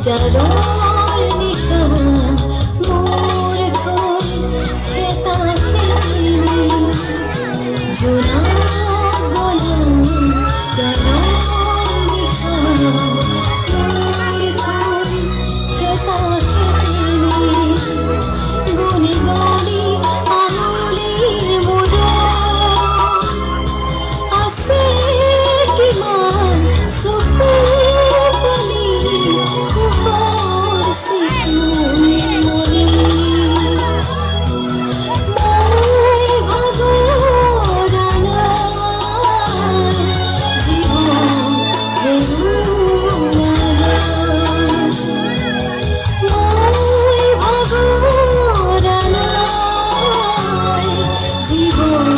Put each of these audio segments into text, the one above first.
যারর নিশা মোর ঘর খেতা খেতিনি জোনা গলা যারর নিশা মোর ঘর খেতা খেতিনি গনি গনি আঙুলির মুঠো আছে কিমান চকু পানী কুপৰ চিকুনি মনি মই ভাগৰা নাই জীৱন হেৰুৱা নাই মই ভাগৰা নাই জীৱন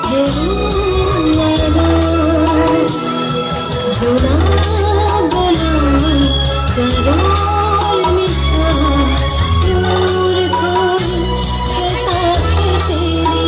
হেৰুৱা নাই জোনা গলা যারর নিশা মোর ঘর খেতা খেতিনি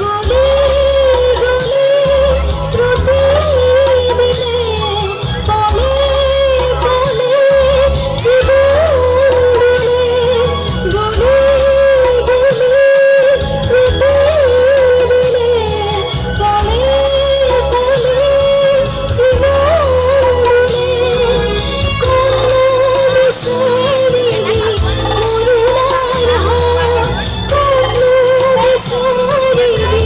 গলি গলি প্রতিদিনে বলে বলে জীবন দিলে গলি গলি প্রতিদিনে বলে বলে জীবন দিলে কোন বিসরিবি করুণার হাত কোন বিসরিবি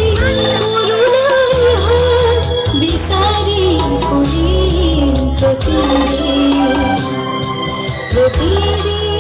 করুণার হাত বিচারি করিম প্রতিদিন